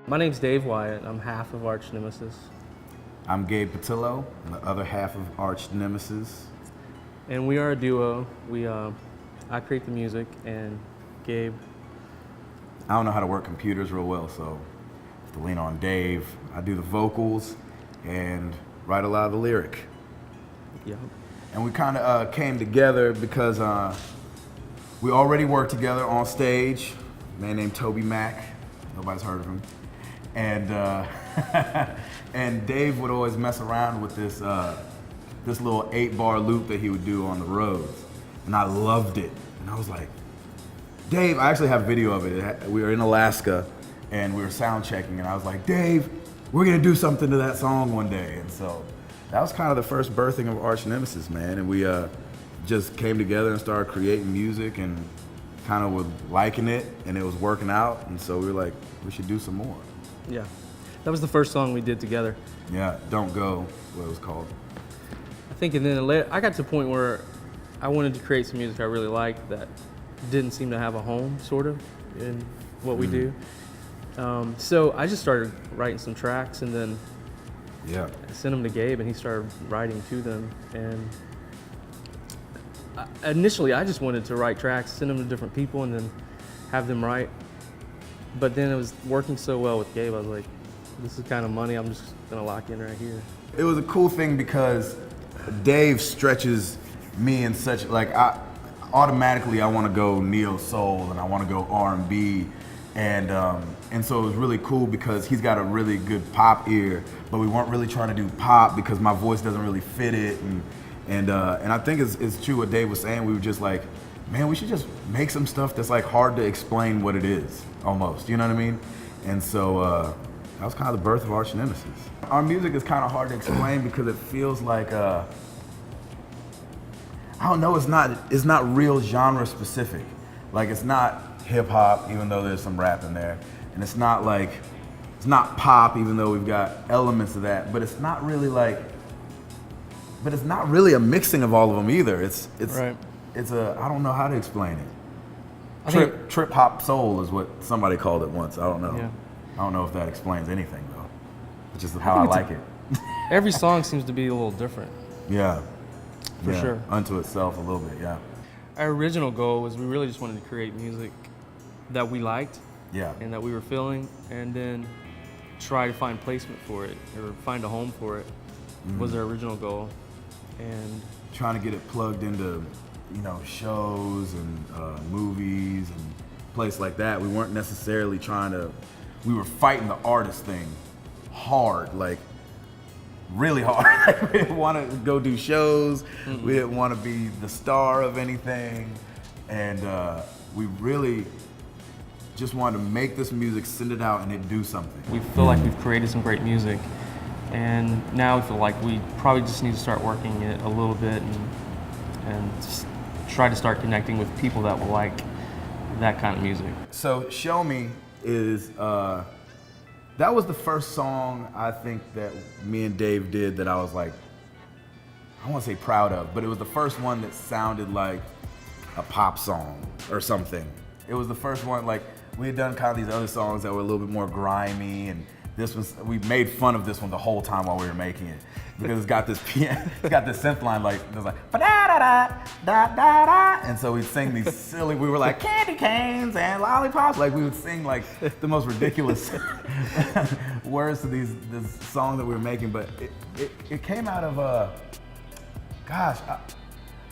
My name's Dave Wyatt. I'm half of Arch-Nemesis. I'm Gabe Patillo, the other half of Arch-Nemesis. And we are a duo. I create the music, and Gabe. I don't know how to work computers real well, so I have to lean on Dave. I do the vocals and write a lot of the lyric. Yeah. And we kind of came together because we already worked together on stage. A man named Toby Mac. Nobody's heard of him. And and Dave would always mess around with this little 8-bar loop that he would do on the roads, and I loved it. And I was like, Dave, I actually have video of it. We were in Alaska, and we were sound checking, and I was like, Dave, we're gonna do something to that song one day. And so that was kind of the first birthing of Arch-Nemesis, man. And we just came together and started creating music, and kind of was liking it, and it was working out. And so we were like, we should do some more. Yeah. That was the first song we did together. Yeah, Don't Go, what it was called. I think, and then later, I got to the point where I wanted to create some music I really liked that didn't seem to have a home, sort of, in what we do. So I just started writing some tracks, and then I sent them to Gabe, and he started writing to them. And initially, I just wanted to write tracks, send them to different people, and then have them write. But then it was working so well with Gabe, I was like, this is kind of money, I'm just gonna lock in right here. It was a cool thing because Dave stretches me in such, like, I automatically want to go neo soul and I want to go R&B, and so it was really cool because he's got a really good pop ear, but we weren't really trying to do pop because my voice doesn't really fit it, and I think it's true what Dave was saying. We were just like, man, we should just make some stuff that's like hard to explain what it is, almost, you know what I mean? And so that was kind of the birth of Arch-Nemesis. Our music is kind of hard to explain because it feels like, I don't know, it's not real genre specific. Like, it's not hip hop, even though there's some rap in there. And it's not pop, even though we've got elements of that, but it's not really a mixing of all of them either. It's right. I don't know how to explain it. Trip hop soul is what somebody called it once. I don't know. Yeah. I don't know if that explains anything though. It's just how I like it. Every song seems to be a little different. Yeah. For sure. Unto itself a little bit, yeah. Our original goal was we really just wanted to create music that we liked. Yeah. And that we were feeling, and then try to find placement for it, or find a home for it, was our original goal. And trying to get it plugged into, shows and movies and place like that. We weren't necessarily we were fighting the artist thing hard, like really hard. Like, we didn't want to go do shows. We didn't want to be the star of anything. And we really just wanted to make this music, send it out, and it do something. We feel like we've created some great music, and now we feel like we probably just need to start working it a little bit and just try to start connecting with people that will like that kind of music. So Show Me is, that was the first song I think that me and Dave did that I was like, I won't say proud of, but it was the first one that sounded like a pop song or something. It was the first one, like, we had done kind of these other songs that were a little bit more grimy, and this was, we made fun of this one the whole time while we were making it, because it's got this piano, it's got this synth line, like, it was like, ba-da-da-da, and so we'd sing these silly, we were like, candy canes and lollipops, like we would sing like the most ridiculous words to this song that we were making, but it came out of, gosh,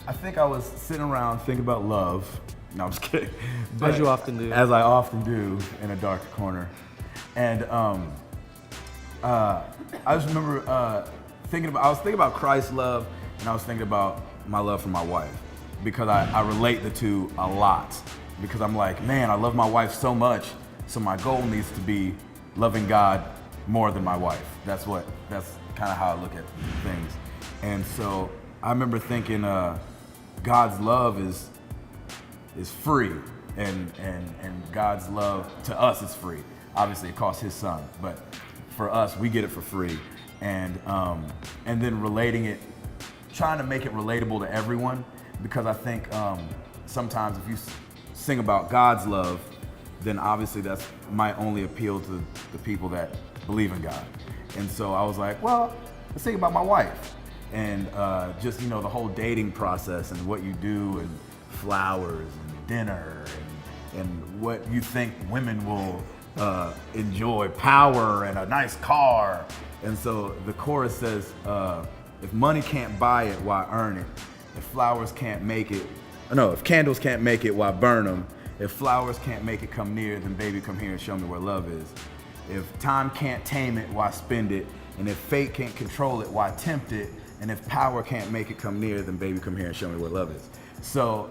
I think I was sitting around thinking about love. No, I'm just kidding. But as you often do. As I often do in a dark corner. And I just remember I was thinking about Christ's love, and I was thinking about my love for my wife, because I relate the two a lot. Because I'm like, man, I love my wife so much, so my goal needs to be loving God more than my wife. That's kind of how I look at things. And so I remember thinking, God's love is free, and God's love to us is free. Obviously, it costs His Son, but for us, we get it for free. And then relating it, trying to make it relatable to everyone, because I think sometimes if you sing about God's love, then obviously that's might only appeal to the people that believe in God. And so I was like, well, let's think about my wife. And just, the whole dating process and what you do and flowers and dinner and what you think women will enjoy, power and a nice car. And so the chorus says, if money can't buy it, why earn it? If flowers can't make it, if candles can't make it, why burn them? If flowers can't make it come near, then baby come here and show me where love is. If time can't tame it, why spend it? And if fate can't control it, why tempt it? And if power can't make it come near, then baby come here and show me where love is. So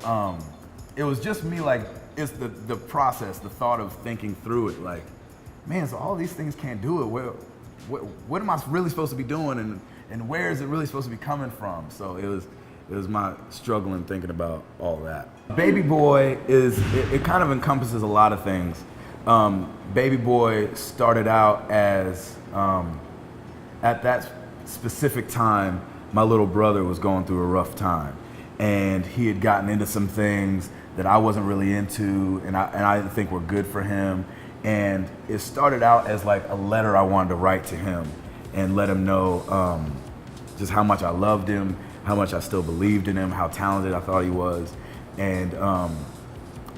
it was just me, like, it's the process, the thought of thinking through it, like, man, so all these things can't do it. What am I really supposed to be doing, and where is it really supposed to be coming from? So it was my struggling thinking about all that. Baby Boy it kind of encompasses a lot of things. Baby Boy started out as, at that specific time, my little brother was going through a rough time. And he had gotten into some things that I wasn't really into, and I didn't think were good for him. And it started out as like a letter I wanted to write to him and let him know just how much I loved him, how much I still believed in him, how talented I thought he was. And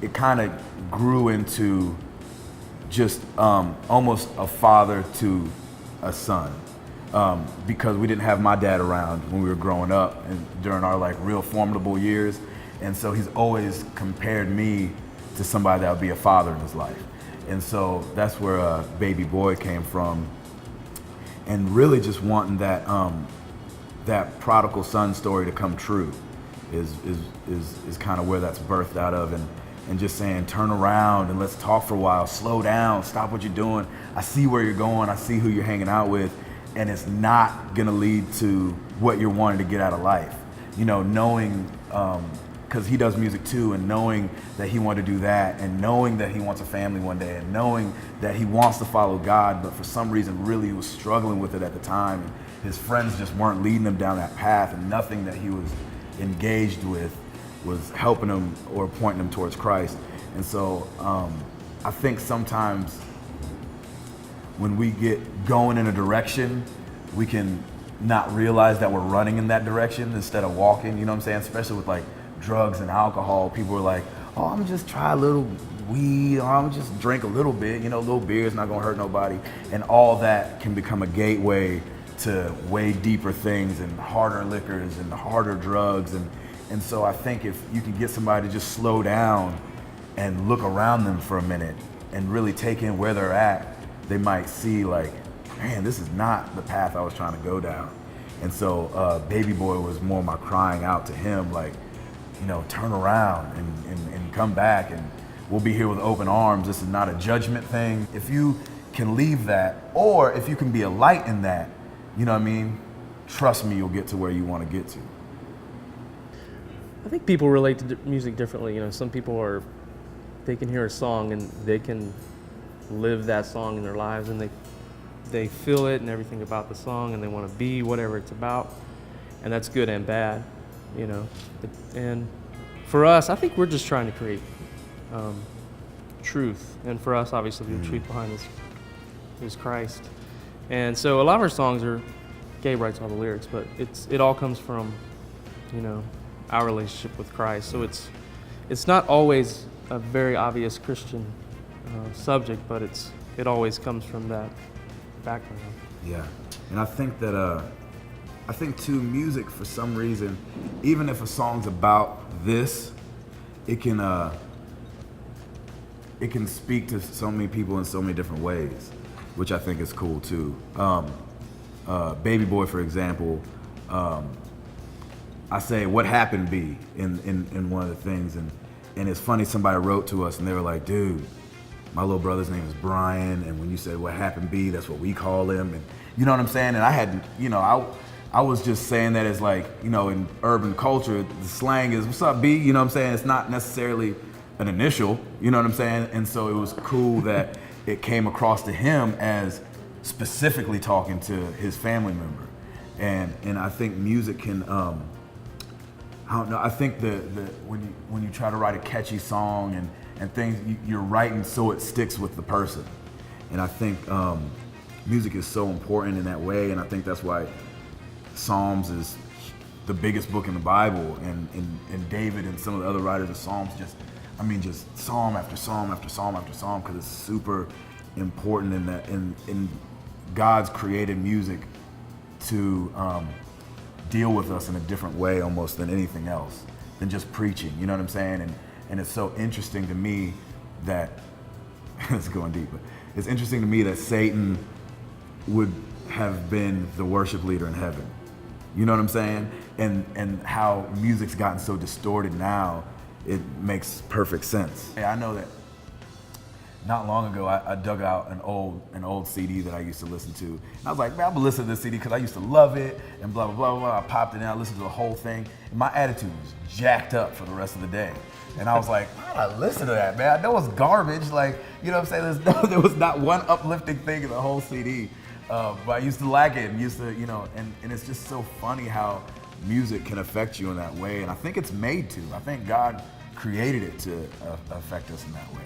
it kind of grew into just almost a father to a son. Because we didn't have my dad around when we were growing up and during our like real formidable years. And so he's always compared me to somebody that would be a father in his life. And so that's where Baby Boy came from. And really just wanting that that prodigal son story to come true is kind of where that's birthed out of. And just saying, turn around and let's talk for a while, slow down, stop what you're doing. I see where you're going, I see who you're hanging out with. And it's not gonna lead to what you're wanting to get out of life. Knowing, because he does music too, and knowing that he wanted to do that, and knowing that he wants a family one day, and knowing that he wants to follow God, but for some reason really was struggling with it at the time. And his friends just weren't leading him down that path, and nothing that he was engaged with was helping him or pointing him towards Christ. And so I think sometimes when we get going in a direction, we can not realize that we're running in that direction instead of walking, you know what I'm saying? Especially with like drugs and alcohol, people are like, oh, I'm just try a little weed, or I'm just drink a little bit, a little beer is not gonna hurt nobody. And all that can become a gateway to way deeper things and harder liquors and harder drugs. And so I think if you can get somebody to just slow down and look around them for a minute and really take in where they're at, they might see like, man, this is not the path I was trying to go down. And so Baby Boy was more my crying out to him, like, turn around and come back, and we'll be here with open arms. This is not a judgment thing. If you can leave that, or if you can be a light in that, trust me, you'll get to where you want to get to. I think people relate to music differently. Some people they can hear a song and they can live that song in their lives, and they feel it and everything about the song, and they want to be whatever it's about, and that's good and bad, And for us, I think we're just trying to create truth, and for us, obviously, the truth behind this is Christ. And so a lot of our songs are, Gabe writes all the lyrics, but it all comes from, our relationship with Christ. So it's not always a very obvious Christian subject, but it always comes from that background. Yeah, and I think that too, music for some reason, even if a song's about this, it can speak to so many people in so many different ways, which I think is cool too. Baby Boy, for example, I say what happened be in one of the things, and it's funny, somebody wrote to us and they were like, dude, my little brother's name is Brian, and when you said what happened be, that's what we call him, and you know what I'm saying? And I had, I was just saying that as like, in urban culture, the slang is, what's up, B? You know what I'm saying? It's not necessarily an initial, you know what I'm saying? And so it was cool that it came across to him as specifically talking to his family member. And I think music can, I don't know, I think when you try to write a catchy song and things you're writing so it sticks with the person. And I think music is so important in that way, and I think that's why Psalms is the biggest book in the Bible, and David and some of the other writers of Psalms just psalm after psalm after psalm after psalm, because it's super important in that in God's created music to deal with us in a different way almost than anything else, than just preaching, you know what I'm saying? And it's so interesting to me that, it's going deep, but it's interesting to me that Satan would have been the worship leader in heaven. You know what I'm saying? And how music's gotten so distorted now, it makes perfect sense. I know that not long ago, I dug out an old CD that I used to listen to. And I was like, man, I'm gonna listen to this CD because I used to love it and blah, blah, blah, blah. I popped it in, I listened to the whole thing. And my attitude was jacked up for the rest of the day. And I was like, why did I listen to that, man? I know it's garbage. Like, you know what I'm saying? There was not one uplifting thing in the whole CD. But I used to like it and used to, you know, and it's just so funny how music can affect you in that way. And I think it's made to. I think God created it to affect us in that way.